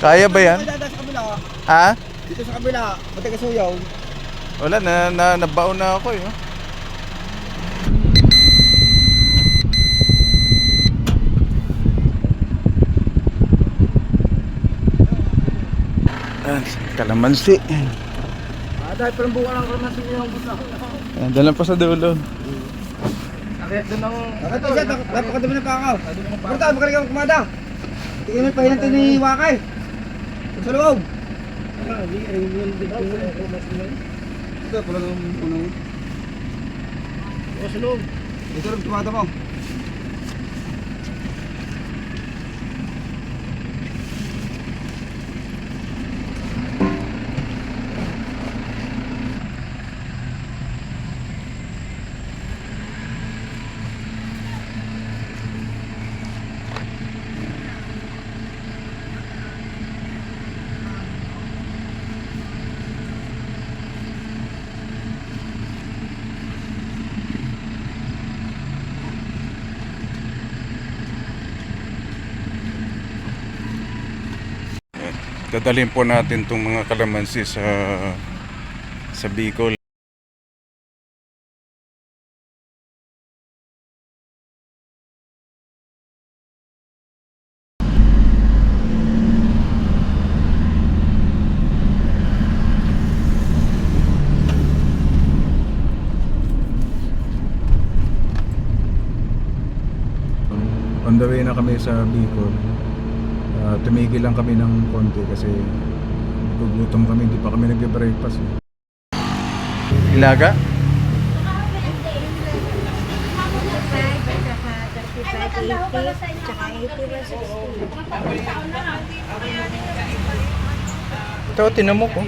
Kaya ba yan? Sa kabila. Ha? Dito sa kabila, matigas suyaw. Wala, nabaon na ako eh. Kalamansi. Dahil parang buka lang kalamansi yung buta. Dalan pa sa dulo. Akit doon ang... Akit isa, napakadami na pakaw. Pagkata, magaling ang kumada. Tingin mo yung pahinante ni Wakay. Sa loob. Ito, pala ng unang. Sa loob. Ito rin kumada mo. Dadalhin po natin itong mga kalamansi sa Bicol. On the way na kami sa Bicol. Tumigil lang kami ng konti kasi gugutom kami, hindi pa kami nagbe-breakfast. Ilaga? Ito, tinan mo ko.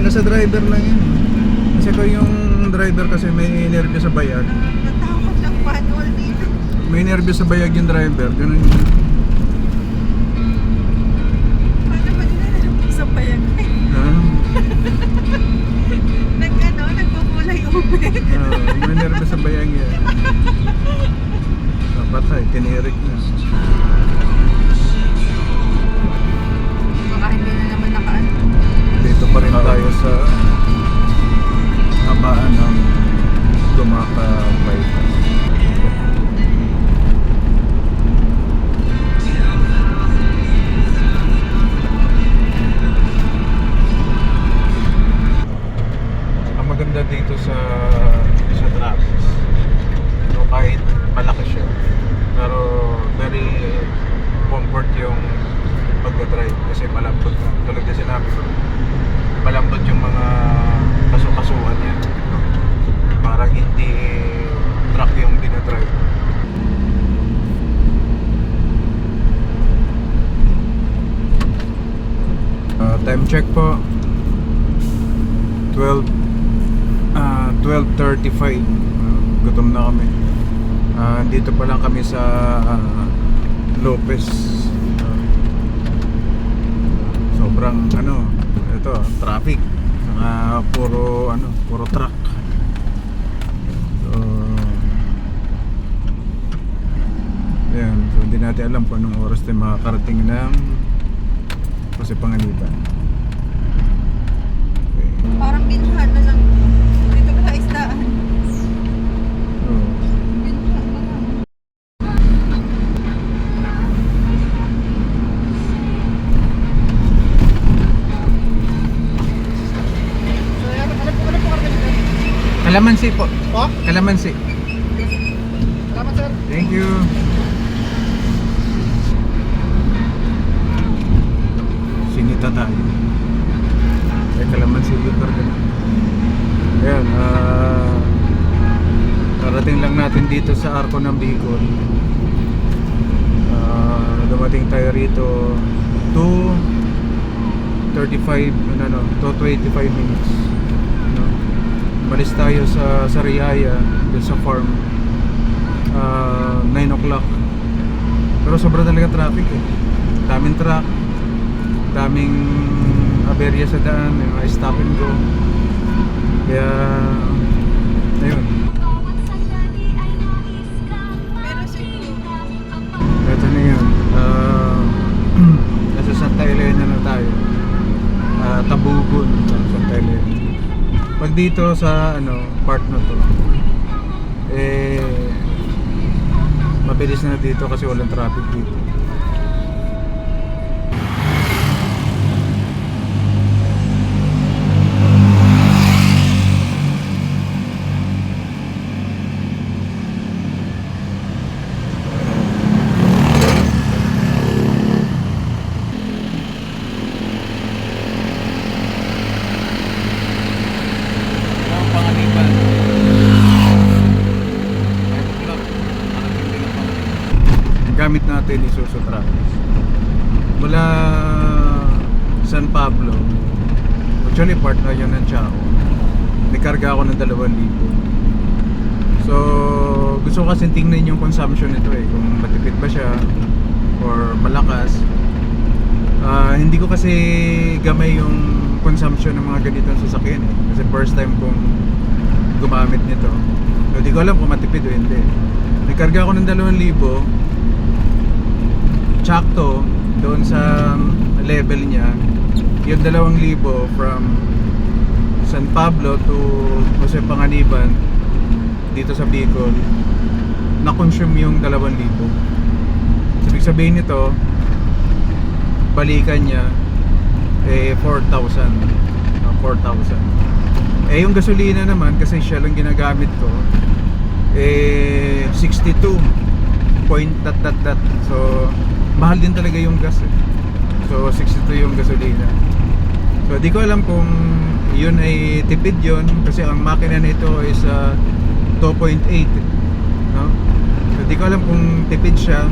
Sa driver lang yun. Kasi ko yung driver kasi may nervyo sa bayag. Natakot lang manual dito. May nervyo sa bayag yung driver. Ganun yun. Paano ba nila nalang sa bayag? Nagpapulay ube. May nervyo sa bayag yan. Patay, tinirik na. Baka hindi na naman nakaano. Dito pa rin tayo sa habaan ng Dumaka Bypass. Ang maganda dito sa traffic, so kahit malaki siya, pero very comfort yung pagdadrive kasi malambot na. Tulad na sinabi ko, malambot yung mga kaso-kasuhan niya. Parang hindi truck yung dinadrive. Time check po 12:35. Gutom na kami. Dito pa lang kami sa Lopez. Sobrang ito, traffic. Saka puro truck. So ayan, so hindi natin alam kung anong oras tayo makakarating ng Panganiban. Okay. Parang binhan na lang. Dito ka sa isdaan. Oh. Binhan na lang. Kalamansi po. Po? Kalamansi. Salamat sir. Thank you. papunta tayo. Ay, Kalamansi lugar ka na. Ayan, karating lang natin dito sa Arco ng Bicol. Dumating tayo rito 2:25 2:25 minutes, no? Malis tayo sa Sariaya, dun sa farm 9 o'clock. Pero sobra talaga traffic eh. Daming truck, daming aberya sa daan, yung mga stop and go. Kaya ayun, Pero siguro, ito na yun. Nasa Santa Elena na tayo. Tabugon, Santa Elena. Pag dito sa part na to, mabilis na dito kasi walang traffic dito. Gamit natin Isuzu Travis mula San Pablo. Actually part na yun ng Chao. Nagkarga ako ng 2,000. So gusto ko kasi tingnan yung consumption nito eh, kung matipid ba siya or malakas. Hindi ko kasi gamay yung consumption ng mga ganitong sasakyan eh, kasi first time kong gumamit nito. So hindi ko alam kung matipid o hindi. Nagkarga ako ng 2,000, sakto doon sa level niya. Yung 2,000 from San Pablo to Jose Panganiban dito sa Bicol, na-consume yung 2,000. So, ibig sabihin nito, balikan niya 4,000. 4,000. Yung gasolina naman, kasi siya lang ginagamit ko, 62 point . So mahal din talaga yung gas eh. So 62 yung gasolina. So di ko alam kung yun ay tipid yun, kasi ang makina nito is 2.8, no? So di ko alam kung tipid siya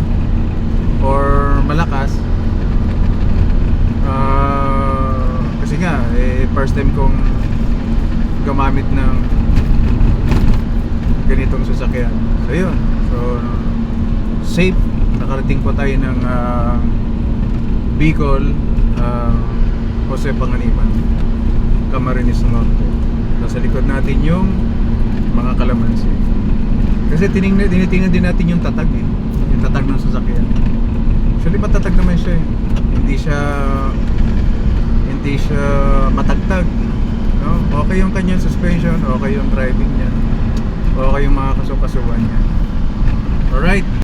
or malakas. Kasi nga first time kong gumamit ng ganitong sasakyan. So yun, so safe. Nakarating po tayo ng Bicol, Jose Panganiban, Camarines Norte. Nasa likod natin yung mga Kalamansi. Kasi tinitingnan din natin yung tatag eh, yung tatag ng sasakyan. Actually matatag naman siya eh. Hindi siya matagtag, no? Okay yung kanyang suspension, okay yung driving niya, okay yung mga kasukasuan niya. Alright.